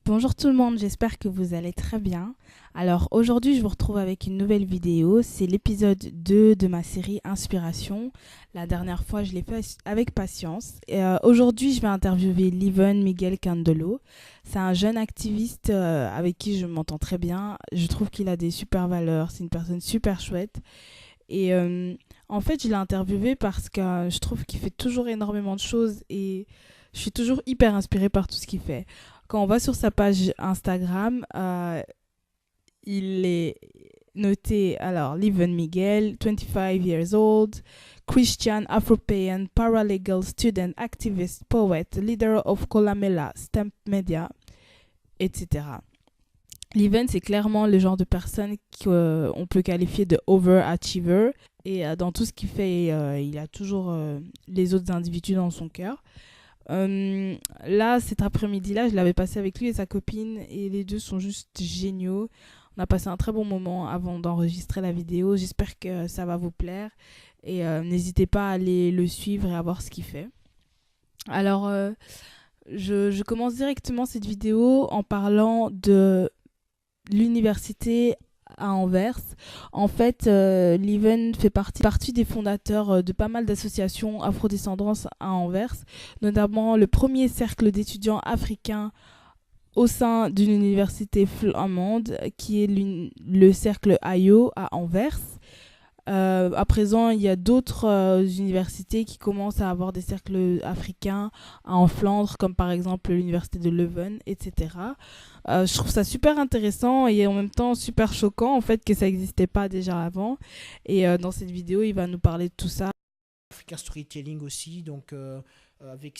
Bonjour tout le monde, j'espère que vous allez très bien. Alors aujourd'hui je vous retrouve avec une nouvelle vidéo, c'est l'épisode 2 de ma série Inspiration. La dernière fois je l'ai fait avec patience. Aujourd'hui je vais interviewer Leven Miguel Candelo. C'est un jeune activiste avec qui je m'entends très bien. Je trouve qu'il a des super valeurs, c'est une personne super chouette. Et en fait je l'ai interviewé parce que je trouve qu'il fait toujours énormément de choses et je suis toujours hyper inspirée par tout ce qu'il fait. Quand on va sur sa page Instagram, il est noté, alors, Leven Miguel, 25 years old, Christian, Afro-Payan, paralegal, student, activist, poet, leader of Colamela, Stamp Media, etc. Leven, c'est clairement le genre de personne qu'on peut qualifier de overachiever. Et dans tout ce qu'il fait, il a toujours les autres individus dans son cœur. Là, cet après-midi-là, je l'avais passé avec lui et sa copine et les deux sont juste géniaux. On a passé un très bon moment avant d'enregistrer la vidéo. J'espère que ça va vous plaire et n'hésitez pas à aller le suivre et à voir ce qu'il fait. Alors, je commence directement cette vidéo en parlant de l'université à Anvers. En fait, Leven fait partie des fondateurs de pas mal d'associations afrodescendantes à Anvers, notamment le premier cercle d'étudiants africains au sein d'une université flamande qui est le cercle AYO à Anvers. À présent, il y a d'autres universités qui commencent à avoir des cercles africains en Flandre, comme par exemple l'université de Leuven, etc. Je trouve ça super intéressant et en même temps super choquant en fait que ça n'existait pas déjà avant. Et dans cette vidéo, il va nous parler de tout ça. African Storytelling aussi, donc avec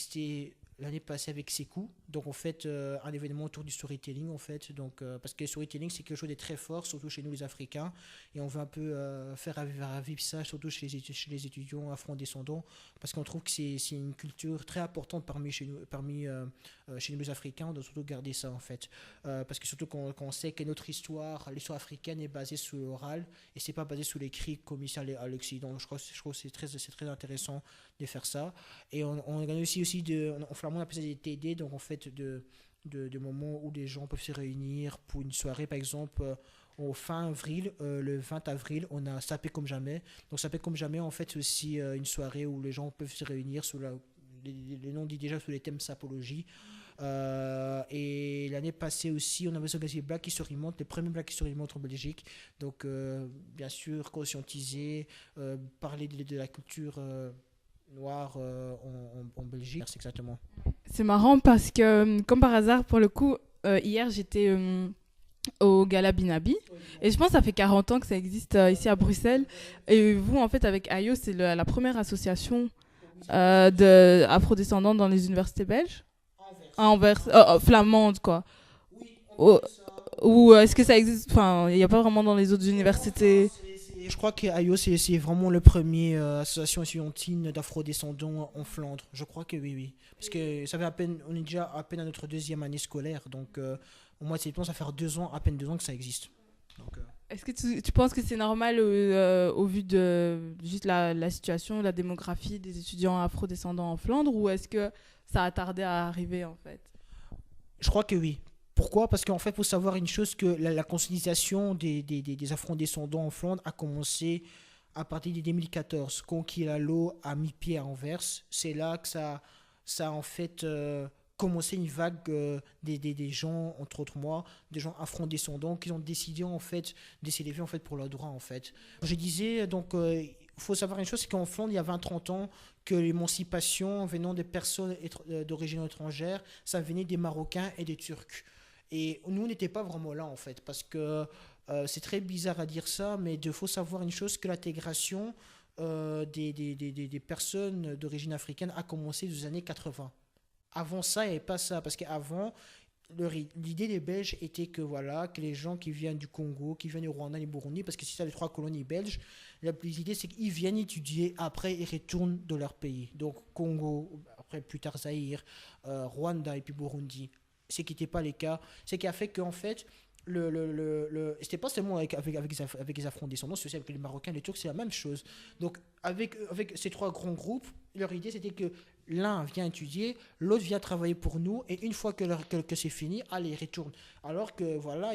l'année passée avec Sekou, donc en fait un événement autour du storytelling en fait, donc parce que le storytelling c'est quelque chose de très fort, surtout chez nous les Africains, et on veut un peu faire revivre ça, surtout chez les étudiants afro-descendants, parce qu'on trouve que c'est une culture très importante chez nous les Africains, on doit surtout garder ça en fait, parce que surtout quand on sait que notre l'histoire africaine est basée sur l'oral, et c'est pas basé sur l'écrit comme ici à l'Occident. Je trouve que c'est très intéressant de faire ça. Et on organise en flamand on appelle ça des TD, donc en fait de moments où les gens peuvent se réunir pour une soirée, par exemple. Au fin avril, le 20 avril, on a Sapé comme jamais. Donc Sapé comme jamais, en fait, c'est aussi une soirée où les gens peuvent se réunir les noms dit déjà sous les thèmes sapologie. Et l'année passée aussi, on avait organisé Black History Month, le premier Black History Month en Belgique. Donc, bien sûr, conscientiser, parler de la culture noire en Belgique, c'est exactement. C'est marrant parce que, comme par hasard, pour le coup, hier j'étais au Gala Binabi. Et je pense que ça fait 40 ans que ça existe ici à Bruxelles. Et vous, en fait, avec AYO, c'est la première association d'afro-descendants dans les universités belges. Ah, Anvers, flamande, quoi. Ou, ou est-ce que ça existe? Enfin, il n'y a pas vraiment dans les autres universités. Je crois que AYO, c'est vraiment le premier association étudiantine d'afro-descendants en Flandre. Je crois que oui, oui. Parce que ça fait à peine, on est déjà à peine à notre deuxième année scolaire. Donc, au mois de septembre, ça fait 2 ans, à peine 2 ans que ça existe. Donc, Est-ce que tu penses que c'est normal au vu de juste la situation, la démographie des étudiants afro-descendants en Flandre, ou est-ce que ça a tardé à arriver en fait? je crois que oui. Pourquoi? Parce qu'en fait, il faut savoir une chose, que la conscientisation des afro-descendants en Flandre a commencé à partir de 2014, quand Kilalo a mis pied à Anvers. C'est là que ça a en fait commencé une vague des gens, entre autres moi, des gens afro-descendants qui ont décidé en fait de s'élever en fait pour leurs droits en fait. Je disais donc, il faut savoir une chose, c'est qu'en Flandre, il y a 20-30 ans, que l'émancipation venant des personnes d'origine étrangère, ça venait des Marocains et des Turcs. Et nous, on n'était pas vraiment là, en fait, parce que c'est très bizarre à dire ça, mais il faut savoir une chose, que l'intégration des personnes d'origine africaine a commencé dans les années 80. Avant ça, il n'y avait pas ça, parce qu'avant, l'idée des Belges était que voilà, que les gens qui viennent du Congo, qui viennent du Rwanda et du Burundi, parce que c'est ça les trois colonies belges, l'idée c'est qu'ils viennent étudier, après ils retournent dans leur pays. Donc Congo, après plus tard Zaïre, Rwanda et puis Burundi. Ce qui n'était pas le cas, c'est qui a fait qu'en fait, c'était pas seulement avec les afro-descendants, c'est aussi avec les Marocains, les Turcs, c'est la même chose. Donc avec ces trois grands groupes, leur idée c'était que l'un vient étudier, l'autre vient travailler pour nous, et une fois que c'est fini, allez, il retourne. Alors que voilà,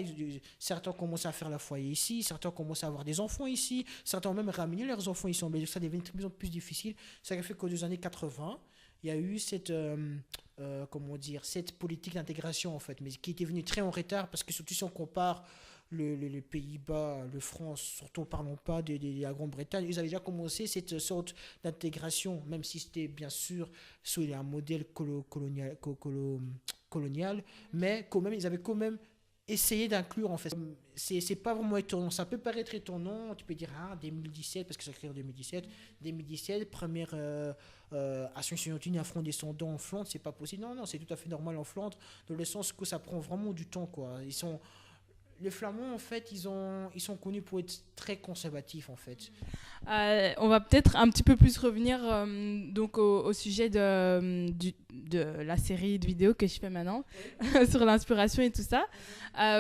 certains commencent à faire la foyer ici, certains commencent à avoir des enfants ici, certains ont même ramené leurs enfants ici en Belgique. Ça devient de plus en plus difficile. Ça fait qu'aux des années 80, il y a eu comment dire, cette politique d'intégration en fait, mais qui était venue très en retard parce que surtout si on compare les Pays-Bas, le France, surtout parlons pas de la Grande-Bretagne, ils avaient déjà commencé cette sorte d'intégration, même si c'était bien sûr sous un modèle colonial, mais quand même, ils avaient quand même essayé d'inclure en fait. C'est pas vraiment étonnant, ça peut paraître étonnant, tu peux dire ah 2017 parce que ça crée en 2017, première Ascension afro-descendant en Flandre, c'est pas possible. Non, non, c'est tout à fait normal en Flandre, dans le sens que ça prend vraiment du temps quoi. Les Flamands, en fait, ils sont connus pour être très conservatifs, en fait. On va peut-être un petit peu plus revenir donc au sujet de la série de vidéos que je fais maintenant, sur l'inspiration et tout ça.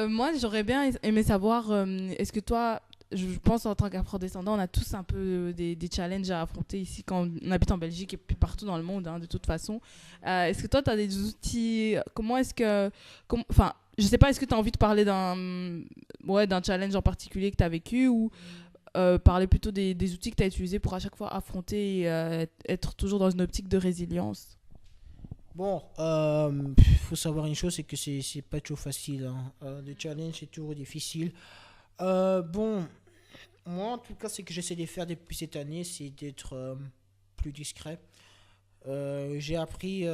Moi, j'aurais bien aimé savoir, est-ce que toi, je pense en tant qu'afro-descendant, on a tous un peu des challenges à affronter ici quand on habite en Belgique et puis partout dans le monde, hein, de toute façon. Est-ce que toi, tu as des outils, comment est-ce que... Enfin, je sais pas, est-ce que tu as envie de parler d'un challenge en particulier que tu as vécu ou parler plutôt des outils que tu as utilisés pour à chaque fois affronter et être toujours dans une optique de résilience? Bon, faut savoir une chose, c'est que c'est pas toujours facile, hein. Le challenge, c'est toujours difficile. Bon, moi, en tout cas, ce que j'essaie de faire depuis cette année, c'est d'être plus discret. J'ai appris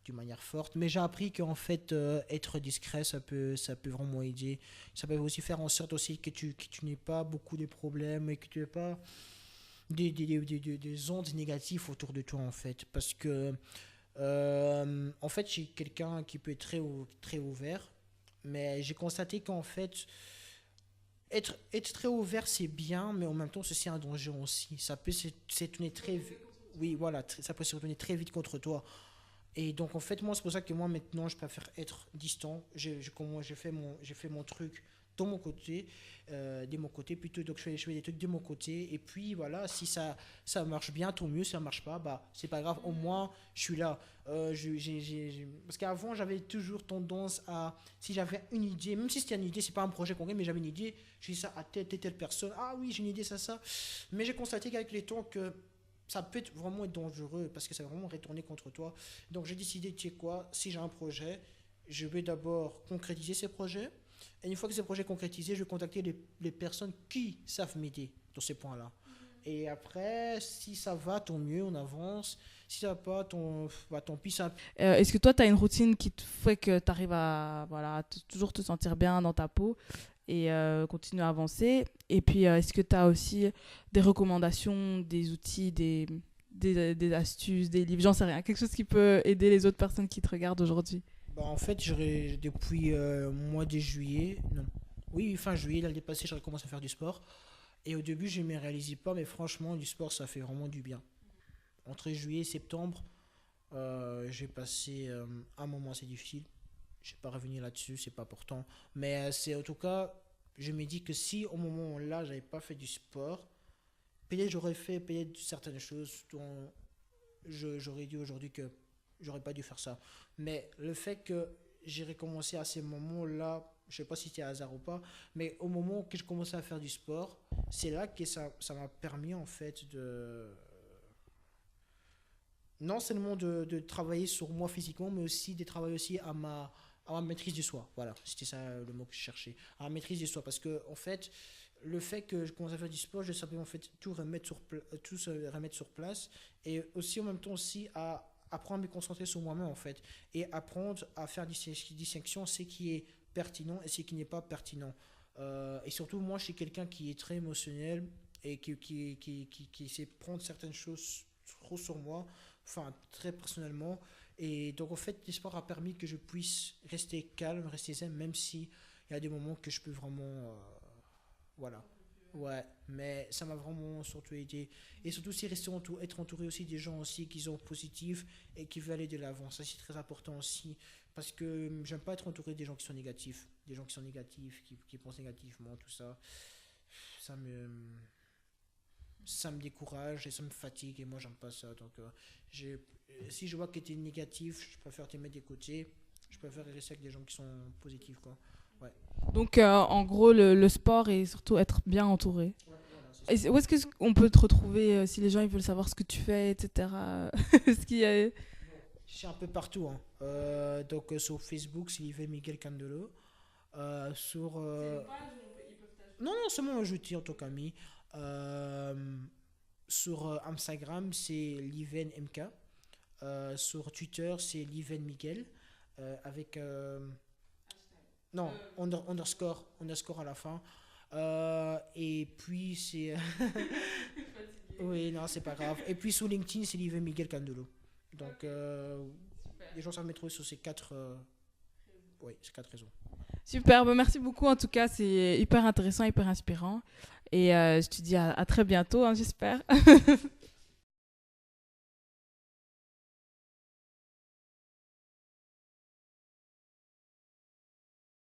d'une manière forte, mais j'ai appris qu'en fait, être discret, ça peut vraiment aider. Ça peut aussi faire en sorte aussi que tu n'aies pas beaucoup de problèmes et que tu n'aies pas des ondes négatives autour de toi, en fait. Parce que, en fait, j'ai quelqu'un qui peut être très ouvert, mais j'ai constaté qu'en fait, être très ouvert, c'est bien, mais en même temps, c'est un danger aussi. Ça peut se tourner très vite. Oui, voilà, ça peut se retourner très vite contre toi. Et donc, en fait, moi, c'est pour ça que moi, maintenant, je préfère être distant. J'ai fait mon truc de mon côté plutôt. Donc, je fais des trucs de mon côté. Et puis, voilà, si ça marche bien, tant mieux. Si ça marche pas, bah, c'est pas grave. Au moins, je suis là. Parce qu'avant, j'avais toujours tendance à, si j'avais une idée, même si c'était une idée, c'est pas un projet concret, mais j'avais une idée, je dis ça à telle personne. Ah oui, j'ai une idée, ça. Mais j'ai constaté qu'avec les temps, que ça peut être vraiment être dangereux parce que ça va vraiment retourner contre toi. Donc j'ai décidé, tu sais quoi, si j'ai un projet, je vais d'abord concrétiser ces projets. Et une fois que ces projets concrétisés, je vais contacter les personnes qui savent m'aider dans ces points-là. Et après, si ça va, tant mieux, on avance. Si ça va pas, tant pis. Est-ce que toi, tu as une routine qui te fait que tu arrives à voilà, toujours te sentir bien dans ta peau et continuer à avancer? Et puis, est-ce que tu as aussi des recommandations, des outils, des astuces, des livres, j'en sais rien, quelque chose qui peut aider les autres personnes qui te regardent aujourd'hui? Bah, en fait, depuis mois de juillet, non. Oui, fin juillet, l'année passée, j'ai commencé à faire du sport. Et au début, je ne me réalisais pas, mais franchement, du sport, ça fait vraiment du bien. Entre juillet et septembre, j'ai passé un moment assez difficile. Je ne vais pas revenir là-dessus, c'est pas important. Mais c'est en tout cas, je me dis que si au moment là, j'avais pas fait du sport, peut-être j'aurais fait peut-être certaines choses dont j'aurais dit aujourd'hui que j'aurais pas dû faire ça. Mais le fait que j'ai recommencé à ces moments-là, je sais pas si c'était hasard ou pas, mais au moment que je commençais à faire du sport, c'est là que ça m'a permis en fait de non seulement de travailler sur moi physiquement, mais aussi de travailler aussi à ma maîtrise du soi. Voilà, c'était ça le mot que je cherchais. À ma maîtrise du soi. Parce que, en fait, le fait que je commence à faire du sport, je savais en fait tout se remettre sur place. Et aussi, en même temps, aussi à apprendre à me concentrer sur moi-même, en fait. Et apprendre à faire distinction, ce qui est pertinent et ce qui n'est pas pertinent. Et surtout, moi, je suis quelqu'un qui est très émotionnel et qui sait prendre certaines choses trop sur moi, enfin très personnellement. Et donc en fait, l'espoir a permis que je puisse rester calme, rester zen, même si il y a des moments que je peux vraiment, voilà. Ouais, mais ça m'a vraiment surtout aidé. Et surtout aussi être entouré aussi des gens aussi qui sont positifs et qui veulent aller de l'avant. Ça c'est très important aussi. Parce que j'aime pas être entouré des gens qui sont négatifs. Des gens qui sont négatifs, qui pensent négativement, tout ça. Ça me, ça me décourage et ça me fatigue et moi j'aime pas ça. Donc si je vois que tu es négatif, je préfère te mettre de côté. Je préfère rester avec des gens qui sont positifs, quoi. Ouais. Donc, en gros, le sport et surtout être bien entouré. Ouais, voilà, c'est ça. Et où est-ce qu'on peut te retrouver si les gens ils veulent savoir ce que tu fais, etc. Ce qui est... Je suis un peu partout, hein. Donc sur Facebook, c'est Livet Miguel Candelo. Sur non, non, c'est moi ajouté en tant qu'ami. Euh, sur Instagram, c'est Liven MK. Sur Twitter, c'est Liven Miguel. Avec non, underscore à la fin. Et puis c'est oui, non, c'est pas grave. Et puis sur LinkedIn, c'est Liven Miguel Candelo. Donc les gens savent me trouver sur ces quatre oui, ces quatre raisons. Super, bah merci beaucoup en tout cas, c'est hyper intéressant, hyper inspirant. Et je te dis à très bientôt, hein, j'espère.